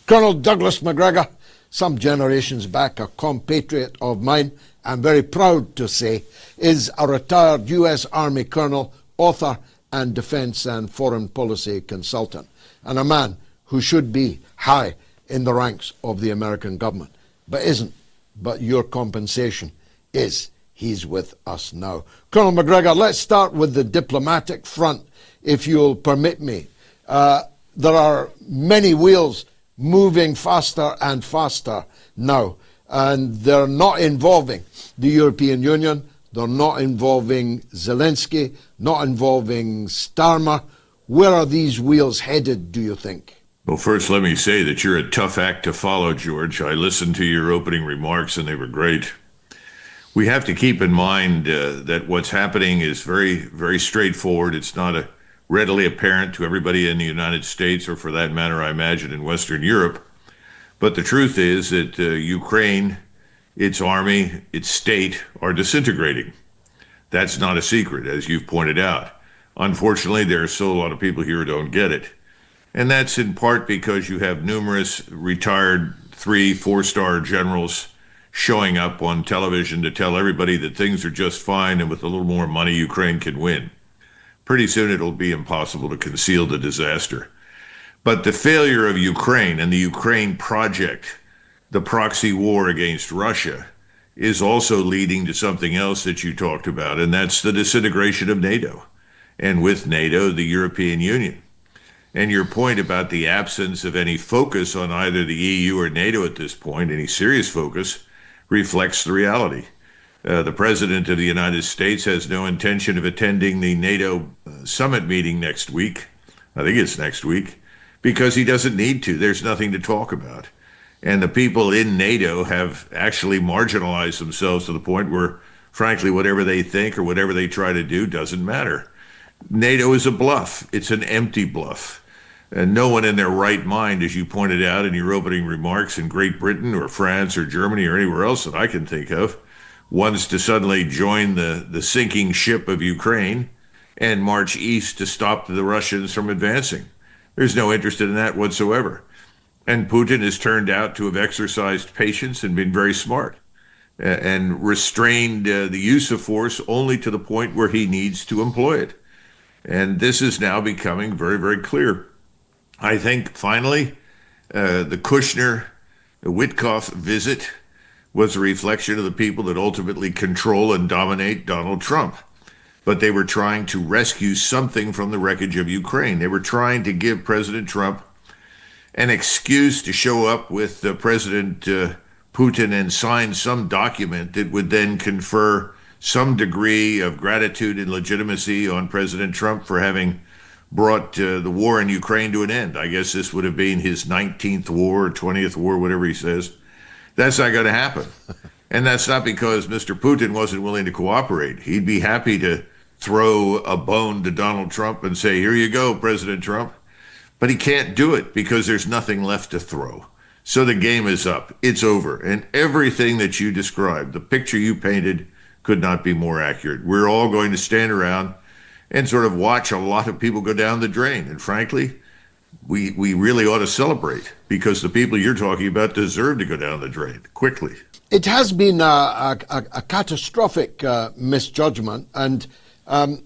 Colonel Douglas MacGregor, some generations back a compatriot of mine, I'm very proud to say, is a retired US Army colonel, author and defense and foreign policy consultant, and a man who should be high in the ranks of the American government, but isn't. But your compensation is he's with us now. Colonel MacGregor, let's start with the diplomatic front, if you'll permit me. There are many wheels moving faster and faster now, and they're not involving the European Union, they're not involving Zelensky, not involving Starmer. Where are these wheels headed, do you think? Well, first, let me say that you're a tough act to follow, George. I listened to your opening remarks, and they were great. We have to keep in mind that what's happening is very, very straightforward. It's not readily apparent to everybody in the United States, or for that matter, I imagine, in Western Europe. But the truth is that Ukraine, its army, its state are disintegrating. That's not a secret, as you've pointed out. Unfortunately, there are still a lot of people here who don't get it. And that's in part because you have numerous retired 3-, 4-star generals showing up on television to tell everybody that things are just fine and with a little more money, Ukraine can win. Pretty soon it'll be impossible to conceal the disaster. But the failure of Ukraine and the Ukraine project, the proxy war against Russia, is also leading to something else that you talked about, and that's the disintegration of NATO. And with NATO, the European Union. And your point about the absence of any focus on either the EU or NATO at this point, any serious focus, reflects the reality. The President of the United States has no intention of attending the NATO summit meeting next week. I think it's next week, because he doesn't need to. There's nothing to talk about. And the people in NATO have actually marginalized themselves to the point where, frankly, whatever they think or whatever they try to do doesn't matter. NATO is a bluff. It's an empty bluff. And no one in their right mind, as you pointed out in your opening remarks, in Great Britain or France or Germany or anywhere else that I can think of, wants to suddenly join the sinking ship of Ukraine and march east to stop the Russians from advancing. There's no interest in that whatsoever. And Putin has turned out to have exercised patience and been very smart and restrained the use of force only to the point where he needs to employ it. And this is now becoming very, very clear. I think, finally, the Kushner-Witkoff visit was a reflection of the people that ultimately control and dominate Donald Trump. But they were trying to rescue something from the wreckage of Ukraine. They were trying to give President Trump an excuse to show up with President Putin and sign some document that would then confer some degree of gratitude and legitimacy on President Trump for having brought the war in Ukraine to an end. I guess this would have been his 19th war or 20th war, whatever he says. That's not going to happen. And that's not because Mr. Putin wasn't willing to cooperate. He'd be happy to throw a bone to Donald Trump and say, here you go, President Trump. But he can't do it because there's nothing left to throw. So the game is up. It's over. And everything that you described, the picture you painted, could not be more accurate. We're all going to stand around and sort of watch a lot of people go down the drain. And frankly, we really ought to celebrate, because the people you're talking about deserve to go down the drain quickly. It has been a catastrophic misjudgment, and I'm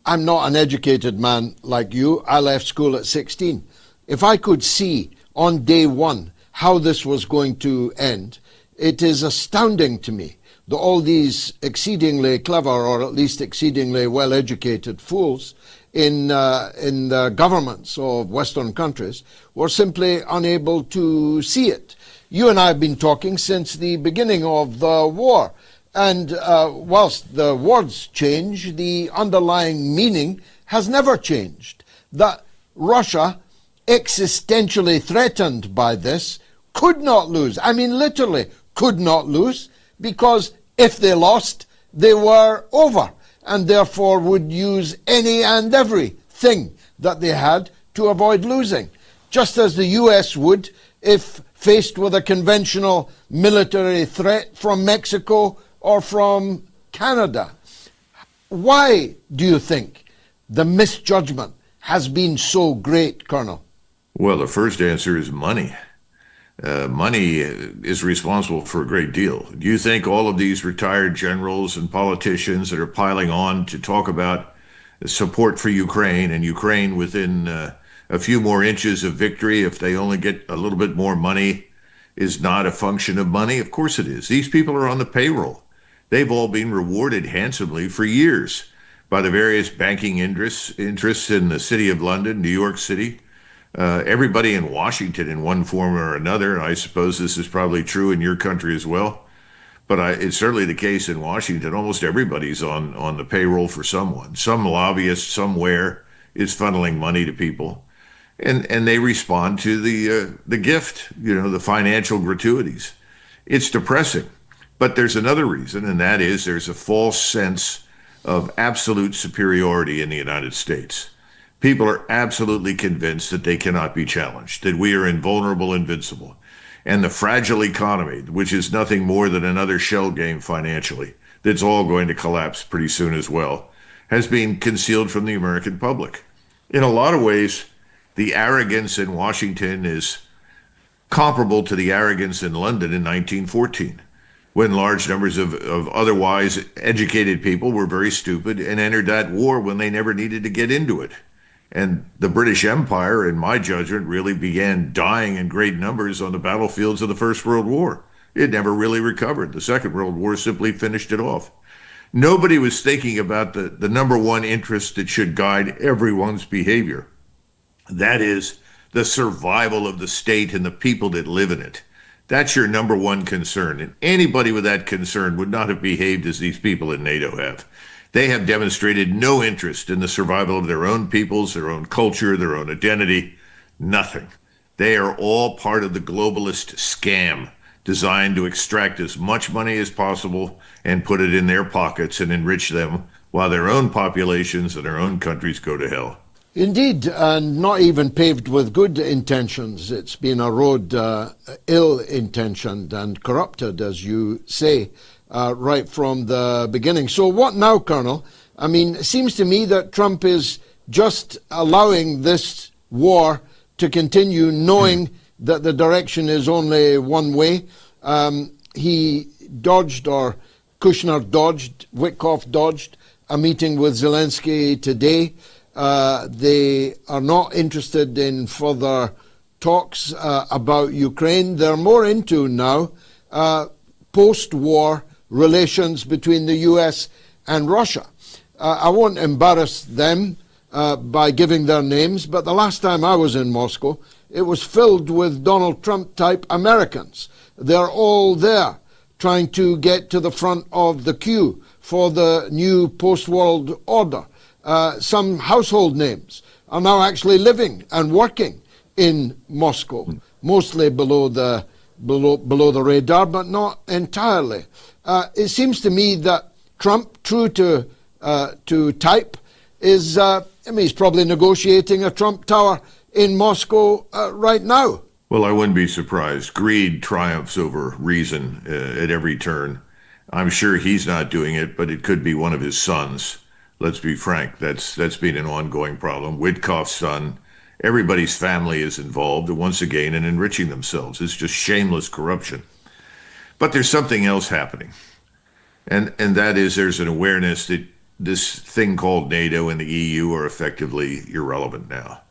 not an educated man like you. I left school at 16. If I could see on day one how this was going to end, it is astounding to me that all these exceedingly clever, or at least exceedingly well-educated fools in the governments of Western countries were simply unable to see it. You and I have been talking since the beginning of the war, and whilst the words change, the underlying meaning has never changed. That Russia, existentially threatened by this, could not lose. I mean, literally could not lose, because if they lost, they were over, and therefore would use any and everything that they had to avoid losing, just as the US would if faced with a conventional military threat from Mexico or from Canada. Why do you think the misjudgment has been so great, Colonel? Well, the first answer is money. Money is responsible for a great deal. Do you think all of these retired generals and politicians that are piling on to talk about support for Ukraine and Ukraine within a few more inches of victory, if they only get a little bit more money, is not a function of money? Of course it is. These people are on the payroll. They've all been rewarded handsomely for years by the various banking interests in the city of London, New York City, everybody in Washington in one form or another. I suppose this is probably true in your country as well. But it's certainly the case in Washington. Almost everybody's on the payroll for someone. Some lobbyist somewhere is funneling money to people. And they respond to the gift, the financial gratuities. It's depressing. But there's another reason, and that is there's a false sense of absolute superiority in the United States. People are absolutely convinced that they cannot be challenged, that we are invulnerable, invincible. And the fragile economy, which is nothing more than another shell game financially, that's all going to collapse pretty soon as well, has been concealed from the American public. In a lot of ways, the arrogance in Washington is comparable to the arrogance in London in 1914, when large numbers of otherwise educated people were very stupid and entered that war when they never needed to get into it. And the British Empire, in my judgment, really began dying in great numbers on the battlefields of the First World War. It never really recovered. The Second World War simply finished it off. Nobody was thinking about the number one interest that should guide everyone's behavior. That is the survival of the state and the people that live in it. That's your number one concern. And anybody with that concern would not have behaved as these people in NATO have. They have demonstrated no interest in the survival of their own peoples, their own culture, their own identity. Nothing. They are all part of the globalist scam designed to extract as much money as possible and put it in their pockets and enrich them while their own populations and their own countries go to hell. Indeed, and not even paved with good intentions. It's been a road ill-intentioned and corrupted, as you say, right from the beginning. So what now, Colonel? I mean, it seems to me that Trump is just allowing this war to continue, knowing that the direction is only one way. He dodged, or Kushner dodged, Witkoff dodged a meeting with Zelensky today. They are not interested in further talks about Ukraine. They're more into now post-war relations between the US and Russia. I won't embarrass them by giving their names, but the last time I was in Moscow, it was filled with Donald Trump-type Americans. They're all there trying to get to the front of the queue for the new post-world order. Some household names are now actually living and working in Moscow, mostly below the radar, but not entirely. It seems to me that Trump, true to type, is he's probably negotiating a Trump Tower in Moscow right now. Well, I wouldn't be surprised. Greed triumphs over reason at every turn. I'm sure he's not doing it, but it could be one of his sons. Let's be frank, that's been an ongoing problem. Witkoff's son, everybody's family is involved, once again, in enriching themselves. It's just shameless corruption. But there's something else happening, and that is there's an awareness that this thing called NATO and the EU are effectively irrelevant now.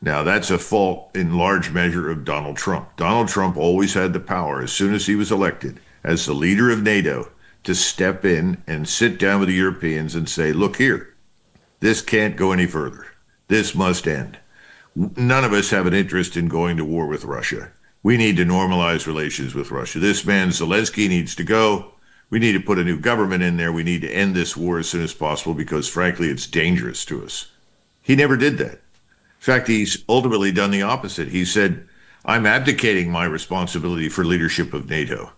Now, that's a fault in large measure of Donald Trump. Donald Trump always had the power, as soon as he was elected, as the leader of NATO, to step in and sit down with the Europeans and say, look here, this can't go any further. This must end. None of us have an interest in going to war with Russia. We need to normalize relations with Russia. This man, Zelensky, needs to go. We need to put a new government in there. We need to end this war as soon as possible because, frankly, it's dangerous to us. He never did that. In fact, he's ultimately done the opposite. He said, I'm abdicating my responsibility for leadership of NATO.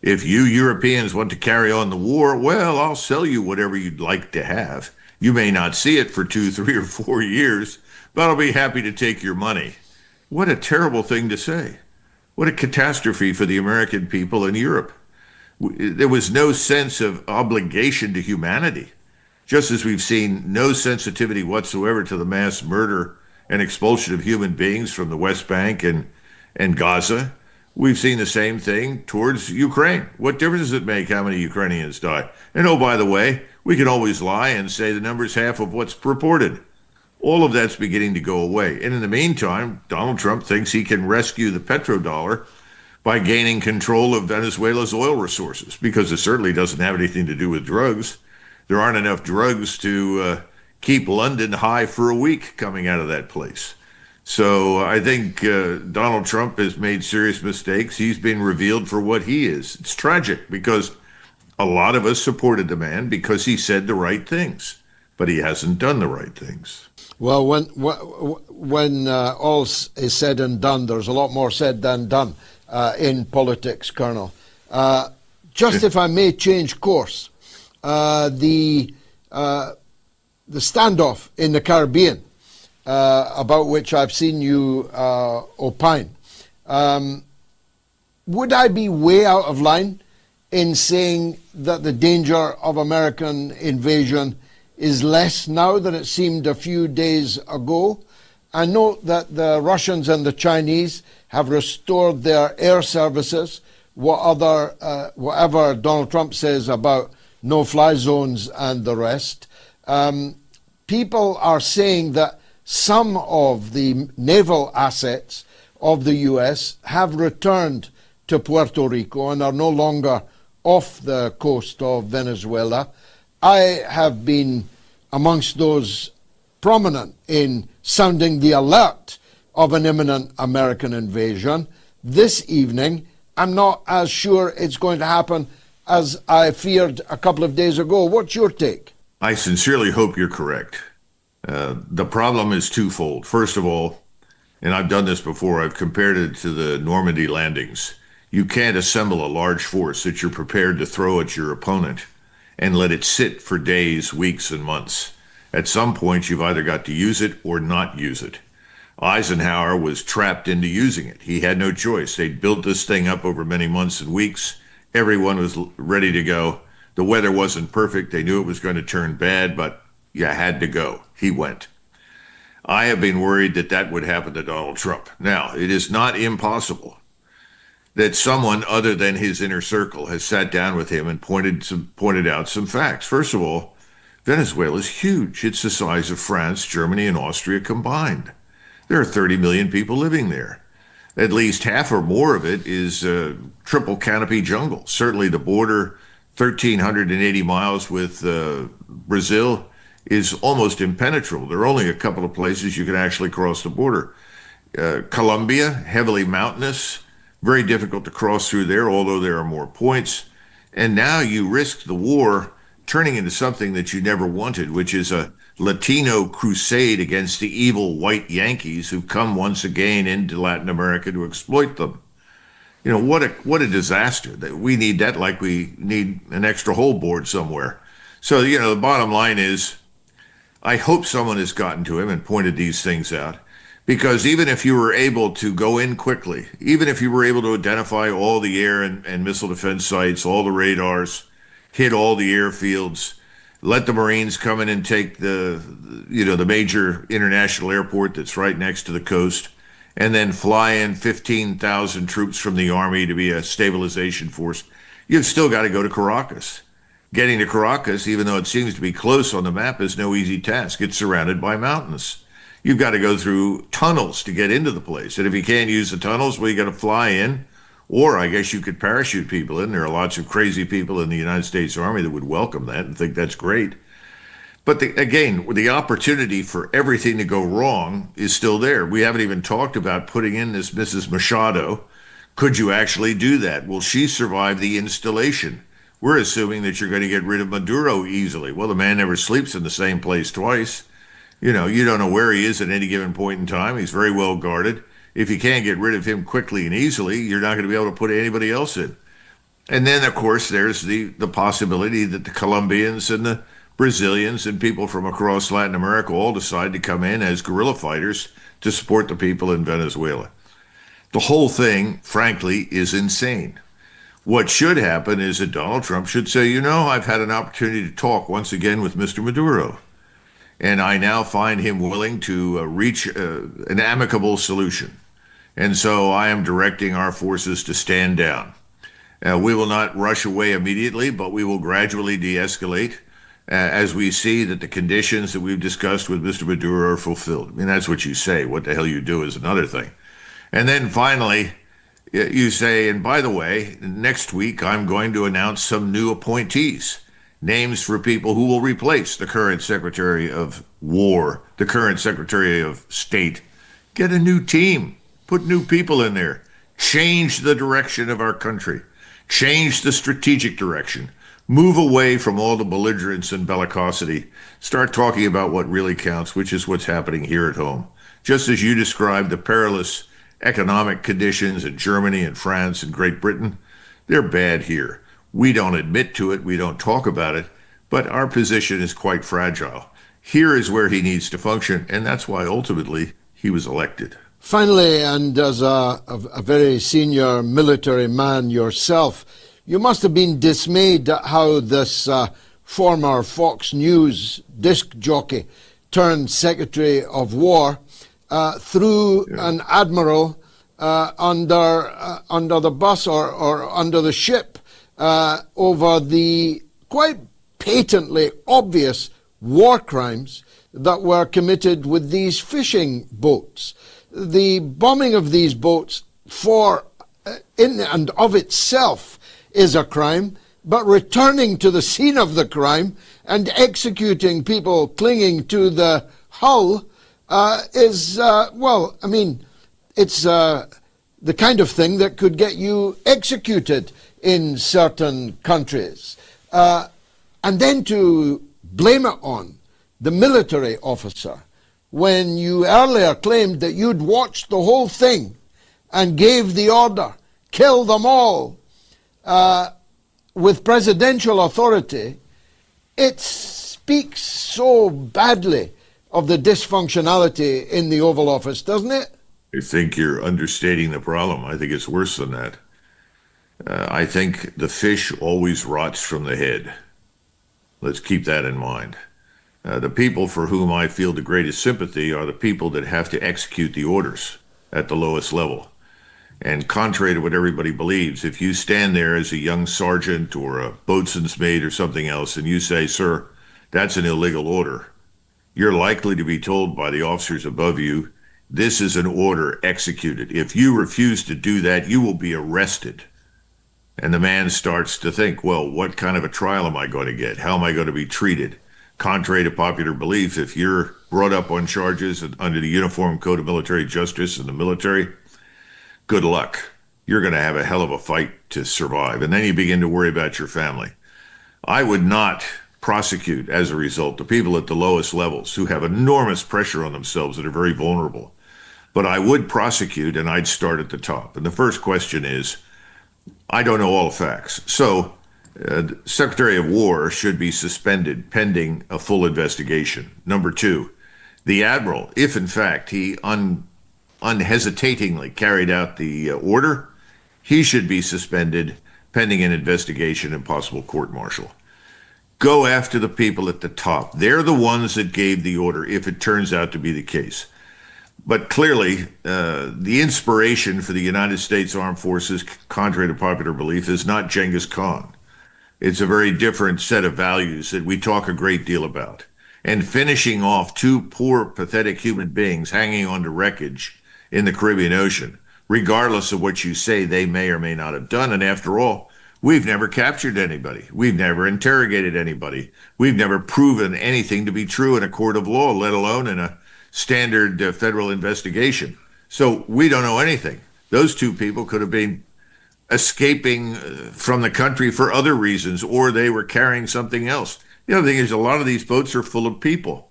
If you Europeans want to carry on the war, well, I'll sell you whatever you'd like to have. You may not see it for 2, 3, or 4 years, but I'll be happy to take your money. What a terrible thing to say. What a catastrophe for the American people in Europe. There was no sense of obligation to humanity, just as we've seen no sensitivity whatsoever to the mass murder and expulsion of human beings from the West Bank and Gaza, We've seen the same thing towards Ukraine. What difference does it make how many Ukrainians die? And oh, by the way, we can always lie and say the number's half of what's reported. All of that's beginning to go away. And in the meantime, Donald Trump thinks he can rescue the petrodollar by gaining control of Venezuela's oil resources, because it certainly doesn't have anything to do with drugs. There aren't enough drugs to keep London high for a week coming out of that place. So I think Donald Trump has made serious mistakes. He's been revealed for what he is. It's tragic because a lot of us supported the man because he said the right things, but he hasn't done the right things. Well, when all is said and done, there's a lot more said than done in politics, Colonel. Just if I may change course, the standoff in the Caribbean, about which I've seen you opine, would I be way out of line in saying that the danger of American invasion is less now than it seemed a few days ago? I note that the Russians and the Chinese have restored their air services. Whatever Donald Trump says about no-fly zones and the rest, people are saying that some of the naval assets of the U.S. have returned to Puerto Rico and are no longer off the coast of Venezuela. I have been amongst those prominent in sounding the alert of an imminent American invasion. This evening, I'm not as sure it's going to happen as I feared a couple of days ago. What's your take? I sincerely hope you're correct. The problem is twofold. First of all, and I've done this before, I've compared it to the Normandy landings. You can't assemble a large force that you're prepared to throw at your opponent and let it sit for days, weeks, and months. At some point, you've either got to use it or not use it. Eisenhower was trapped into using it. He had no choice. They'd built this thing up over many months and weeks. Everyone was ready to go. The weather wasn't perfect. They knew it was going to turn bad, but you had to go. He went. I have been worried that that would happen to Donald Trump. Now, it is not impossible that someone other than his inner circle has sat down with him and pointed out some facts. First of all, Venezuela is huge. It's the size of France, Germany, and Austria combined. There are 30 million people living there. At least half or more of it is triple canopy jungle. Certainly the border, 1,380 miles with Brazil, is almost impenetrable. There are only a couple of places you can actually cross the border. Colombia, heavily mountainous, very difficult to cross through there, although there are more points. And now you risk the war turning into something that you never wanted, which is a Latino crusade against the evil white Yankees who've come once again into Latin America to exploit them. You know, what a disaster. We need that like we need an extra hole bored somewhere. So, you know, the bottom line is, I hope someone has gotten to him and pointed these things out, because even if you were able to go in quickly, even if you were able to identify all the air and missile defense sites, all the radars, hit all the airfields, let the Marines come in and take the major international airport that's right next to the coast, and then fly in 15,000 troops from the Army to be a stabilization force, you've still got to go to Caracas. Getting to Caracas, even though it seems to be close on the map, is no easy task. It's surrounded by mountains. You've got to go through tunnels to get into the place. And if you can't use the tunnels, well, you got to fly in, or I guess you could parachute people in. There are lots of crazy people in the United States Army that would welcome that and think that's great. But again, the opportunity for everything to go wrong is still there. We haven't even talked about putting in this Mrs. Machado. Could you actually do that? Will she survive the installation? We're assuming that you're going to get rid of Maduro easily. Well, the man never sleeps in the same place twice. You know, you don't know where he is at any given point in time. He's very well guarded. If you can't get rid of him quickly and easily, you're not going to be able to put anybody else in. And then, of course, there's the possibility that the Colombians and the Brazilians and people from across Latin America all decide to come in as guerrilla fighters to support the people in Venezuela. The whole thing, frankly, is insane. What should happen is that Donald Trump should say, you know, I've had an opportunity to talk once again with Mr. Maduro, and I now find him willing to reach an amicable solution. And so I am directing our forces to stand down. We will not rush away immediately, but we will gradually de-escalate as we see that the conditions that we've discussed with Mr. Maduro are fulfilled. I mean, that's what you say. What the hell you do is another thing. And then finally, you say, and by the way, next week I'm going to announce some new appointees, names for people who will replace the current Secretary of War, the current Secretary of State. Get a new team, put new people in there, change the direction of our country, change the strategic direction, move away from all the belligerence and bellicosity, start talking about what really counts, which is what's happening here at home. Just as you described the perilous economic conditions in Germany and France and Great Britain, they're bad here. We don't admit to it, we don't talk about it, but our position is quite fragile. Here is where he needs to function, and that's why ultimately he was elected. Finally, and as a very senior military man yourself, you must have been dismayed at how this former Fox News disc jockey turned Secretary of War threw an admiral under the bus or under the ship over the quite patently obvious war crimes that were committed with these fishing boats. The bombing of these boats in and of itself is a crime, but returning to the scene of the crime and executing people clinging to the hull is, it's the kind of thing that could get you executed in certain countries. And then to blame it on the military officer when you earlier claimed that you'd watched the whole thing and gave the order, kill them all, with presidential authority, it speaks so badly of the dysfunctionality in the Oval Office, doesn't it? I think you're understating the problem. I think it's worse than that. I think the fish always rots from the head. Let's keep that in mind. The people for whom I feel the greatest sympathy are the people that have to execute the orders at the lowest level. And contrary to what everybody believes, if you stand there as a young sergeant or a boatswain's mate or something else and you say, sir, that's an illegal order, you're likely to be told by the officers above you, this is an order executed. If you refuse to do that, you will be arrested. And the man starts to think, well, what kind of a trial am I going to get? How am I going to be treated? Contrary to popular belief, if you're brought up on charges under the Uniform Code of Military Justice in the military, good luck. You're going to have a hell of a fight to survive. And then you begin to worry about your family. I would not prosecute, as a result, the people at the lowest levels who have enormous pressure on themselves that are very vulnerable. But I would prosecute, and I'd start at the top. And the first question is, I don't know all the facts. So the Secretary of War should be suspended pending a full investigation. Number two, the Admiral, if in fact he unhesitatingly carried out the order, he should be suspended pending an investigation and possible court-martial. Go after the people at the top. They're the ones that gave the order, if it turns out to be the case. But clearly, the inspiration for the United States Armed Forces, contrary to popular belief, is not Genghis Khan. It's a very different set of values that we talk a great deal about. And finishing off two poor, pathetic human beings hanging on to wreckage in the Caribbean Ocean, regardless of what you say they may or may not have done. And after all, we've never captured anybody. We've never interrogated anybody. We've never proven anything to be true in a court of law, let alone in a standard federal investigation. So we don't know anything. Those two people could have been escaping from the country for other reasons, or they were carrying something else. The other thing is a lot of these boats are full of people.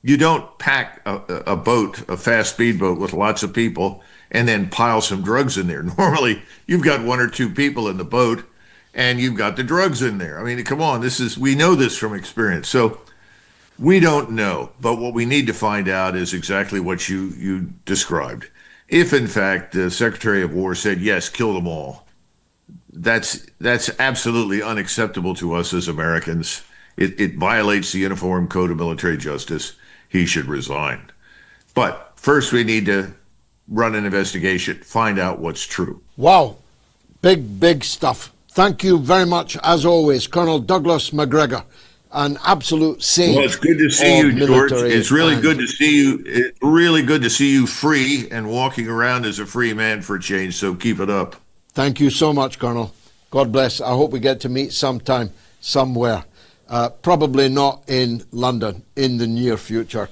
You don't pack a boat, a fast speedboat with lots of people, and then pile some drugs in there. Normally, you've got one or two people in the boat, and you've got the drugs in there. I mean, come on, we know this from experience. So we don't know, but what we need to find out is exactly what you described. If, in fact, the Secretary of War said, yes, kill them all, that's absolutely unacceptable to us as Americans. It violates the Uniform Code of Military Justice. He should resign. But first, we need to run an investigation, find out what's true. Wow. Big stuff. Thank you very much, as always, Colonel Douglas McGregor, an absolute sage. Well, it's good to see you, George. military It's really and- good to see you. It's really good to see you free and walking around as a free man for a change. So keep it up. Thank you so much, Colonel. God bless. I hope we get to meet sometime, somewhere. Probably not in London in the near future.